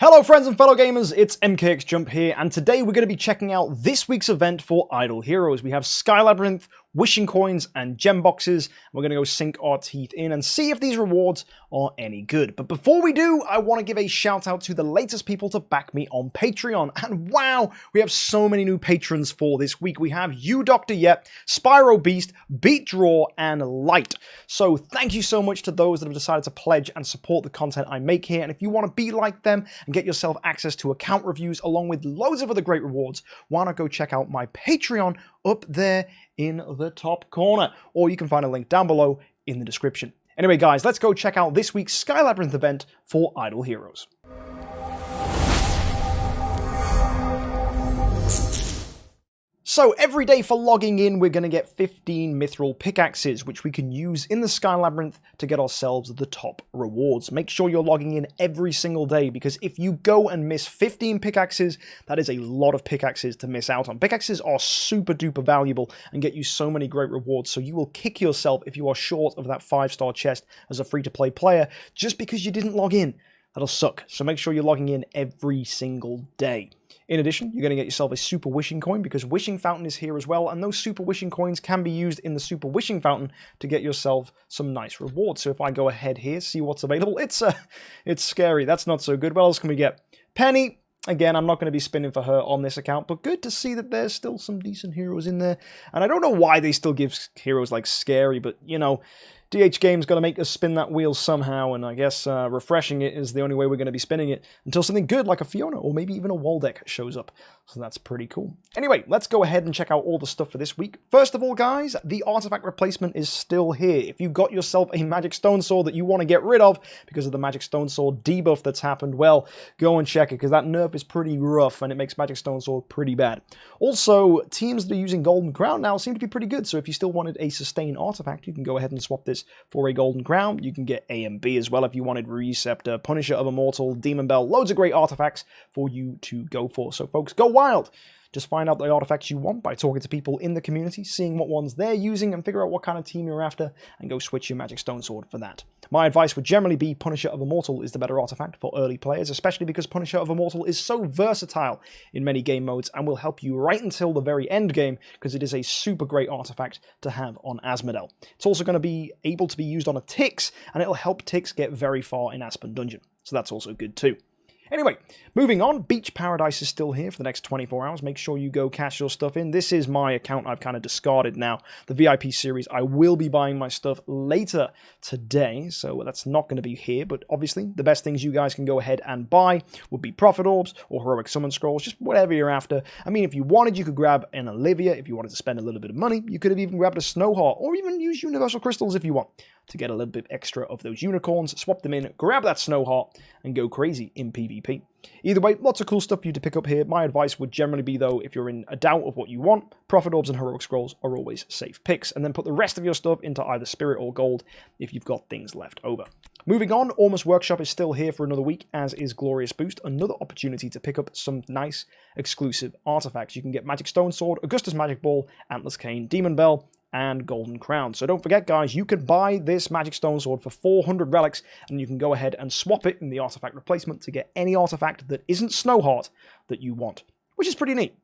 Hello friends and fellow gamers, it's MKxJUMP here, and today we're going to be checking out this week's event for Idle Heroes. We have Sky Labyrinth, Wishing Coins, and Gem Boxes. We're going to go sink our teeth in and see if these rewards are any good. But before we do, I want to give a shout out to the latest people to back me on Patreon. And wow, we have so many new patrons for this week. We have You Dr. Yet, Spyro Beast, Beat Draw, and Light. So thank you so much to those that have decided to pledge and support the content I make here. And if you want to be like them and get yourself access to account reviews along with loads of other great rewards, why not go check out my Patreon up there in the top corner, or you can find a link down below in the description. Anyway guys, let's go check out this week's Sky Labyrinth event for Idle Heroes. So every day for logging in, we're going to get 15 mithril pickaxes, which we can use in the Sky Labyrinth to get ourselves the top rewards. Make sure you're logging in every single day, because if you go and miss 15 pickaxes, that is a lot of pickaxes to miss out on. Pickaxes are super duper valuable and get you so many great rewards, so you will kick yourself if you are short of that 5-star chest as a free-to-play player just because you didn't log in. That'll suck. So make sure you're logging in every single day. In addition, you're going to get yourself a Super Wishing Coin because Wishing Fountain is here as well, and those Super Wishing Coins can be used in the Super Wishing Fountain to get yourself some nice rewards. So if I go ahead here, see what's available, it's scary. That's not so good. What else can we get? Penny. Again, I'm not going to be spinning for her on this account, but good to see that there's still some decent heroes in there. And I don't know why they still give heroes like Scary, but, you know, DH Game's got to make us spin that wheel somehow, and I guess refreshing it is the only way we're going to be spinning it until something good like a Fiona or maybe even a Waldeck shows up. So that's pretty cool. Anyway, let's go ahead and check out all the stuff for this week. First of all, guys, the artifact replacement is still here. If you got yourself a Magic Stone Sword that you want to get rid of because of the Magic Stone Sword debuff that's happened, well, go and check it, because that nerf is pretty rough and it makes Magic Stone Sword pretty bad. Also, teams that are using Golden Crown now seem to be pretty good, so if you still wanted a sustain artifact, you can go ahead and swap this for a Golden Crown. You can get A and B as well if you wanted Receptor, Punisher of Immortal, Demon Bell, loads of great artifacts for you to go for. So folks, go wild! Just find out the artifacts you want by talking to people in the community, seeing what ones they're using, and figure out what kind of team you're after, and go switch your Magic Stone Sword for that. My advice would generally be Punisher of Immortal is the better artifact for early players, especially because Punisher of Immortal is so versatile in many game modes and will help you right until the very end game, because it is a super great artifact to have on Asmodel. It's also going to be able to be used on a Tix, and it'll help Tix get very far in Aspen Dungeon, so that's also good too. Anyway, moving on, Beach Paradise is still here for the next 24 hours. Make sure you go cash your stuff in. This is my account I've kind of discarded now. The VIP series, I will be buying my stuff later today, so that's not going to be here. But obviously, the best things you guys can go ahead and buy would be Prophet Orbs or Heroic Summon Scrolls, just whatever you're after. I mean, if you wanted, you could grab an Olivia. If you wanted to spend a little bit of money, you could have even grabbed a Snowheart, or even use Universal Crystals if you want to get a little bit extra of those unicorns, swap them in, grab that Snowheart, and go crazy in PvP. Either way, lots of cool stuff for you to pick up here. My advice would generally be, though, if you're in a doubt of what you want, Prophet Orbs and Heroic Scrolls are always safe picks, and then put the rest of your stuff into either Spirit or Gold if you've got things left over. Moving on, Almost Workshop is still here for another week, as is Glorious Boost, another opportunity to pick up some nice exclusive artifacts. You can get Magic Stone Sword, Augustus Magic Ball, Atlas Cane, Demon Bell, and Golden Crown. So don't forget, guys, you can buy this Magic Stone Sword for 400 relics, and you can go ahead and swap it in the artifact replacement to get any artifact that isn't Snowheart that you want, which is pretty neat.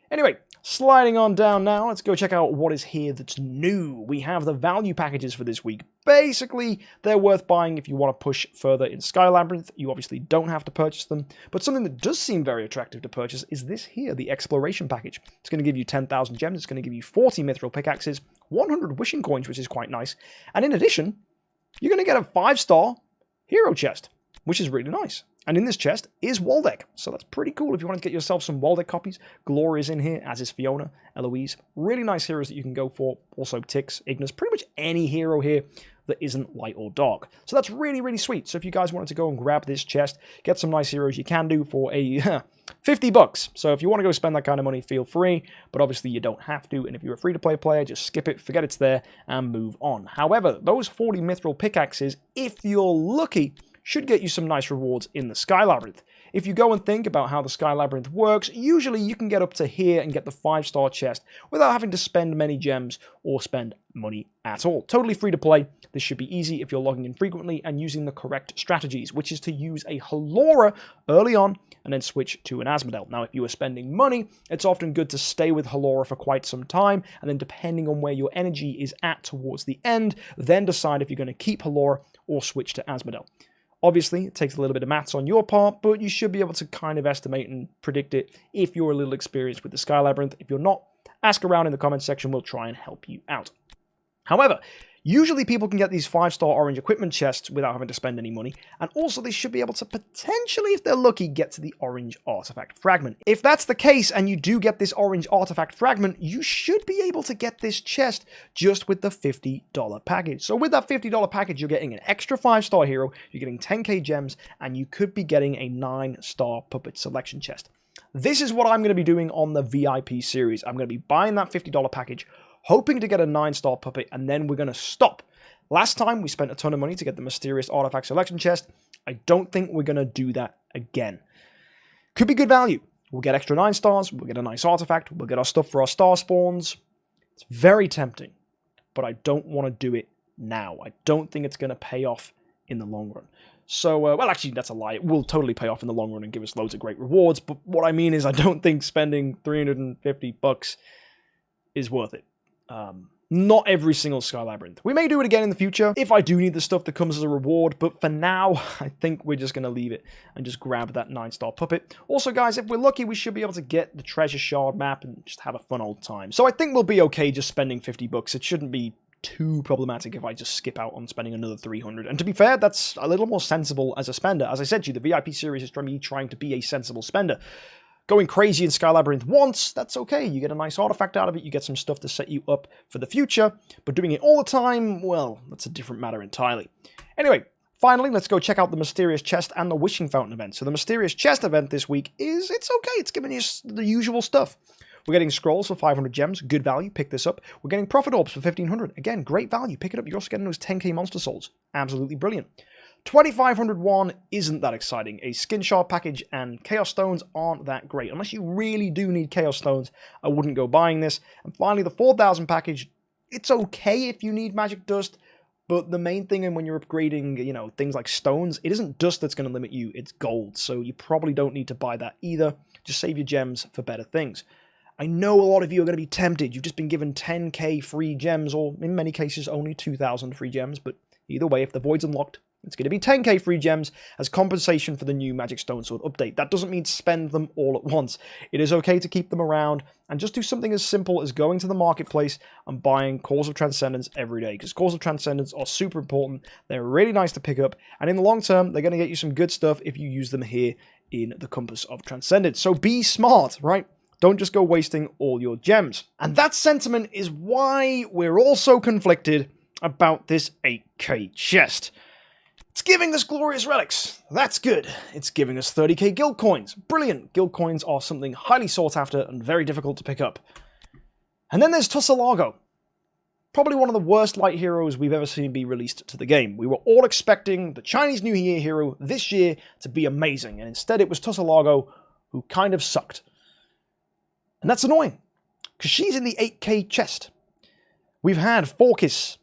Anyway, sliding on down now, let's go check out what is here that's new. We have the value packages for this week. Basically, they're worth buying if you want to push further in Sky Labyrinth. You obviously don't have to purchase them, but something that does seem very attractive to purchase is this here, the Exploration Package. It's going to give you 10,000 gems, it's going to give you 40 mithril pickaxes, 100 wishing coins, which is quite nice, and in addition, you're going to get a 5-star hero chest, which is really nice. And in this chest is Waldeck, so that's pretty cool if you want to get yourself some Waldeck copies. Gloria's in here, as is Fiona, Eloise. Really nice heroes that you can go for. Also Tix, Ignis, pretty much any hero here that isn't light or dark. So that's really, really sweet. So if you guys wanted to go and grab this chest, get some nice heroes, you can do for a 50 bucks. So if you want to go spend that kind of money, feel free, but obviously you don't have to. And if you're a free-to-play player, just skip it, forget it's there, and move on. However, those 40 mithril pickaxes, if you're lucky, should get you some nice rewards in the Sky Labyrinth. If you go and think about how the Sky Labyrinth works, usually you can get up to here and get the 5-star chest without having to spend many gems or spend money at all. Totally free to play. This should be easy if you're logging in frequently and using the correct strategies, which is to use a Halora early on and then switch to an Asmodel. Now, if you are spending money, it's often good to stay with Halora for quite some time, and then depending on where your energy is at towards the end, then decide if you're going to keep Halora or switch to Asmodel. Obviously, it takes a little bit of maths on your part, but you should be able to kind of estimate and predict it if you're a little experienced with the Sky Labyrinth. If you're not, ask around in the comments section, we'll try and help you out. However, usually people can get these 5-star orange equipment chests without having to spend any money, and also they should be able to potentially, if they're lucky, get to the orange artifact fragment. If that's the case and you do get this orange artifact fragment, you should be able to get this chest just with the $50 package. So with that $50 package, you're getting an extra 5-star hero, you're getting 10k gems, and you could be getting a 9-star puppet selection chest. This is what I'm going to be doing on the VIP series. I'm going to be buying that $50 package, hoping to get a 9-star puppet, and then we're going to stop. Last time, we spent a ton of money to get the mysterious artifact selection chest. I don't think we're going to do that again. Could be good value. We'll get extra 9 stars, we'll get a nice artifact, we'll get our stuff for our star spawns. It's very tempting, but I don't want to do it now. I don't think it's going to pay off in the long run. So, well, actually, that's a lie. It will totally pay off in the long run and give us loads of great rewards, but what I mean is I don't think spending $350 is worth it. Not every single Sky Labyrinth. We may do it again in the future if I do need the stuff that comes as a reward, but for now, I think we're just going to leave it and just grab that 9-star puppet. Also, guys, if we're lucky, we should be able to get the treasure shard map and just have a fun old time. So I think we'll be okay just spending $50. It shouldn't be too problematic if I just skip out on spending another 300. And to be fair, that's a little more sensible as a spender. As I said to you, the VIP series is trying to be a sensible spender. Going crazy in Sky Labyrinth once, that's okay. You get a nice artifact out of it, you get some stuff to set you up for the future, but doing it all the time, well, that's a different matter entirely. Anyway, finally, let's go check out the Mysterious Chest and the Wishing Fountain event. So the Mysterious Chest event this week it's okay. It's giving you the usual stuff. We're getting scrolls for 500 gems, good value, pick this up. We're getting Prophet Orbs for 1500, again, great value, pick it up. You're also getting those 10k Monster Souls, absolutely brilliant. 2501 isn't that exciting. A Skin Shard package and Chaos Stones aren't that great. Unless you really do need Chaos Stones, I wouldn't go buying this. And finally, the 4000 package, it's okay if you need Magic Dust, but the main thing when you're upgrading, you know, things like stones, it isn't dust that's going to limit you, it's gold. So you probably don't need to buy that either. Just save your gems for better things. I know a lot of you are going to be tempted. You've just been given 10k free gems, or in many cases only 2000 free gems, but either way, if the void's unlocked, it's going to be 10k free gems as compensation for the new Magic Stone Sword update. That doesn't mean spend them all at once. It is okay to keep them around and just do something as simple as going to the marketplace and buying Calls of Transcendence every day, because Calls of Transcendence are super important. They're really nice to pick up, and in the long term, they're going to get you some good stuff if you use them here in the Compass of Transcendence. So be smart, right? Don't just go wasting all your gems. And that sentiment is why we're all so conflicted about this 8k chest. It's giving us glorious relics. That's good. It's giving us 30k guild coins. Brilliant. Guild coins are something highly sought after and very difficult to pick up. And then there's Tussilago. Probably one of the worst light heroes we've ever seen be released to the game. We were all expecting the Chinese New Year hero this year to be amazing, and instead it was Tussilago, who kind of sucked. And that's annoying, because she's in the 8k chest. We've had Forkis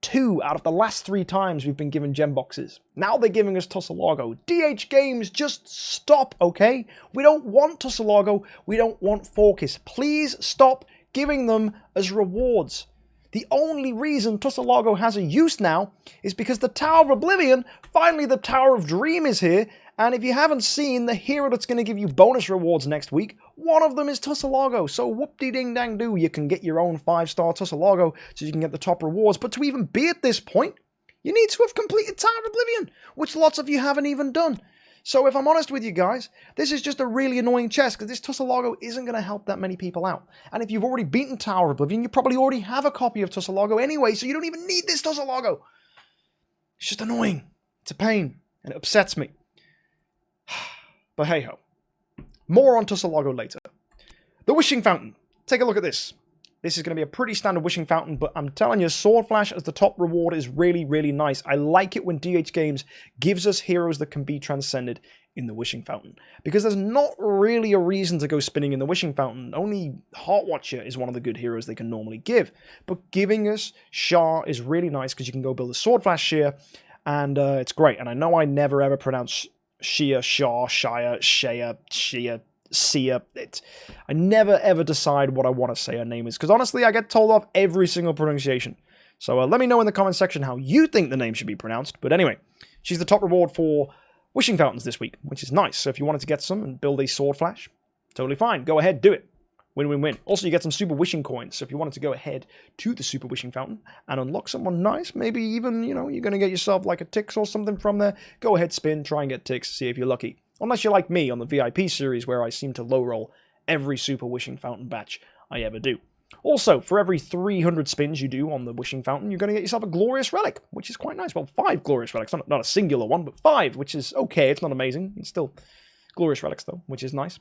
2 out of the last 3 times we've been given gem boxes. Now they're giving us Tussilago. DH Games, just stop, okay? We don't want Tussilago. We don't want Forkis. Please stop giving them as rewards. The only reason Tussilago has a use now is because the Tower of Oblivion, finally the Tower of Dream is here, and if you haven't seen the hero that's going to give you bonus rewards next week, one of them is Tussilago. So whoop-de-ding-dang-do, you can get your own 5-star Tussilago so you can get the top rewards. But to even be at this point, you need to have completed Tower of Oblivion, which lots of you haven't even done. So if I'm honest with you guys, this is just a really annoying chest, because this Tussilago isn't going to help that many people out. And if you've already beaten Tower of Oblivion, you probably already have a copy of Tussilago anyway, so you don't even need this Tussilago. It's just annoying. It's a pain, and it upsets me. But hey-ho. More on Tussilago later. The Wishing Fountain. Take a look at this. this is going to be a pretty standard Wishing Fountain, but I'm telling you, Sword Flash as the top reward is really, really nice. I like it when DH Games gives us heroes that can be transcended in the Wishing Fountain, because there's not really a reason to go spinning in the Wishing Fountain. Only Heart Watcher is one of the good heroes they can normally give, but giving us Shah is really nice because you can go build a Sword Flash Sheer, and it's great. And I know I never ever pronounce Shia, Shah, Shia, Shea, Shia, Sia. I never ever decide what I want to say her name is, because honestly I get told off every single pronunciation. So let me know in the comment section how you think the name should be pronounced. But anyway, she's the top reward for Wishing Fountains this week, which is nice. So if you wanted to get some and build a Sword Flash, totally fine. Go ahead, do it. Win, win, win. Also, you get some Super Wishing Coins. So if you wanted to go ahead to the Super Wishing Fountain and unlock someone nice, maybe even, you know, you're going to get yourself like a Tix or something from there, go ahead, spin, try and get Tix, see if you're lucky. Unless you're like me on the VIP series, where I seem to low roll every Super Wishing Fountain batch I ever do. Also, for every 300 spins you do on the Wishing Fountain, you're going to get yourself a Glorious Relic, which is quite nice. Well, 5 Glorious Relics. Not a singular one, but 5, which is okay. It's not amazing. It's still Glorious Relics, though, which is nice.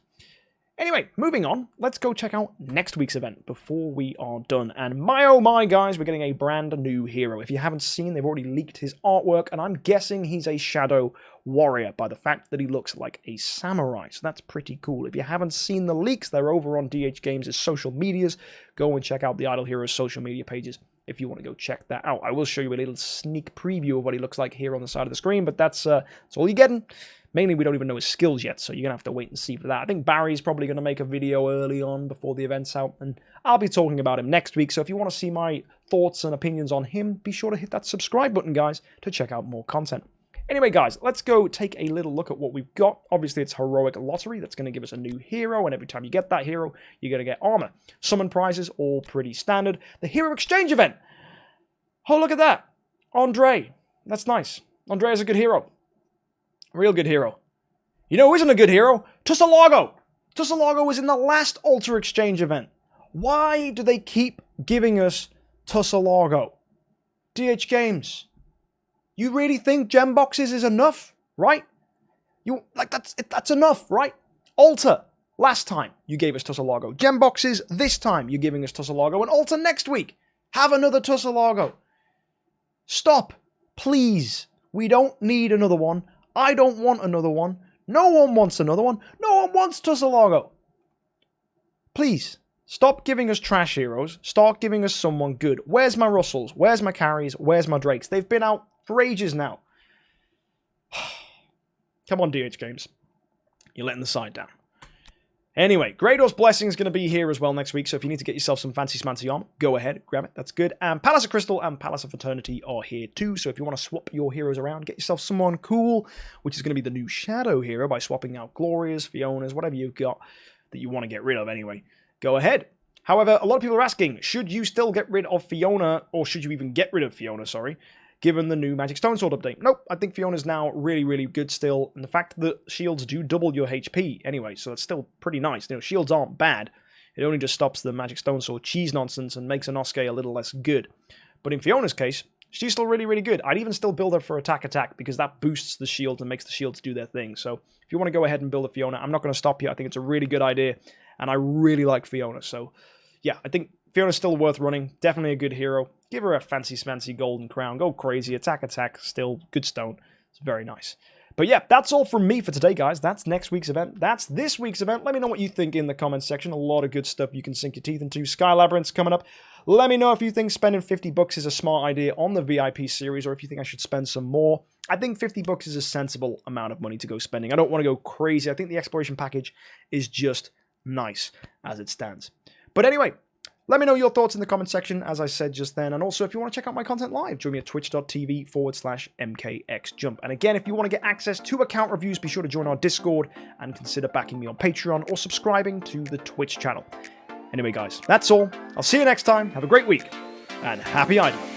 Anyway, moving on, let's go check out next week's event before we are done. And my oh my, guys, we're getting a brand new hero. If you haven't seen, they've already leaked his artwork, and I'm guessing he's a Shadow Warrior by the fact that he looks like a samurai. So that's pretty cool. If you haven't seen the leaks, they're over on DH Games' social medias. Go and check out the Idle Heroes social media pages if you want to go check that out. I will show you a little sneak preview of what he looks like here on the side of the screen, but that's all you're getting. Mainly, we don't even know his skills yet, so you're going to have to wait and see for that. I think Barry's probably going to make a video early on before the event's out, and I'll be talking about him next week. So if you want to see my thoughts and opinions on him, be sure to hit that subscribe button, guys, to check out more content. Anyway, guys, let's go take a little look at what we've got. Obviously, it's Heroic Lottery. That's going to give us a new hero, and every time you get that hero, you're going to get armor. Summon prizes, all pretty standard. The Hero Exchange event. Oh, look at that. Andre. That's nice. Andre is a good hero. Real good hero. You know who isn't a good hero? Tussilago! Tussilago was in the last Altar Exchange event. Why do they keep giving us Tussilago? DH Games. You really think gem boxes is enough, right? That's enough, right? Altar, last time you gave us Tussilago. Gem boxes, this time you're giving us Tussilago. And Altar next week. Have another Tussilago. Stop. Please. We don't need another one. I don't want another one. No one wants another one. No one wants Tussilago. Please, stop giving us trash heroes. Start giving us someone good. Where's my Russells? Where's my carries? Where's my Drakes? They've been out for ages now. Come on, DH Games. You're letting the side down. Anyway, Grador's Blessing is going to be here as well next week, so if you need to get yourself some fancy smancy armor, go ahead, grab it, that's good. And Palace of Crystal and Palace of Eternity are here too, so if you want to swap your heroes around, get yourself someone cool, which is going to be the new Shadow hero by swapping out Glorias, Fionas, whatever you've got that you want to get rid of anyway. Go ahead. However, a lot of people are asking, should you still get rid of Fiona, or should you even get rid of Fiona, given the new Magic Stone Sword update? Nope, I think Fiona's now really, really good still, and the fact that shields do double your HP anyway, so it's still pretty nice. You know, shields aren't bad. It only just stops the Magic Stone Sword cheese nonsense and makes Inosuke a little less good. But in Fiona's case, she's still really, really good. I'd even still build her for attack, because that boosts the shields and makes the shields do their thing. So if you want to go ahead and build a Fiona, I'm not going to stop you. I think it's a really good idea, and I really like Fiona. So yeah, I think Fiona's still worth running. Definitely a good hero. Give her a fancy smancy golden crown. Go crazy. Attack. Still good stone. It's very nice. But yeah, that's all from me for today, guys. That's next week's event. That's this week's event. Let me know what you think in the comments section. A lot of good stuff you can sink your teeth into. Sky Labyrinth's coming up. Let me know if you think spending $50 is a smart idea on the VIP series, or if you think I should spend some more. I think $50 is a sensible amount of money to go spending. I don't want to go crazy. I think the exploration package is just nice as it stands. But anyway, let me know your thoughts in the comment section, as I said just then. And also, if you want to check out my content live, join me at twitch.tv/MKxJUMP. And again, if you want to get access to account reviews, be sure to join our Discord and consider backing me on Patreon or subscribing to the Twitch channel. Anyway, guys, that's all. I'll see you next time. Have a great week, and happy idling.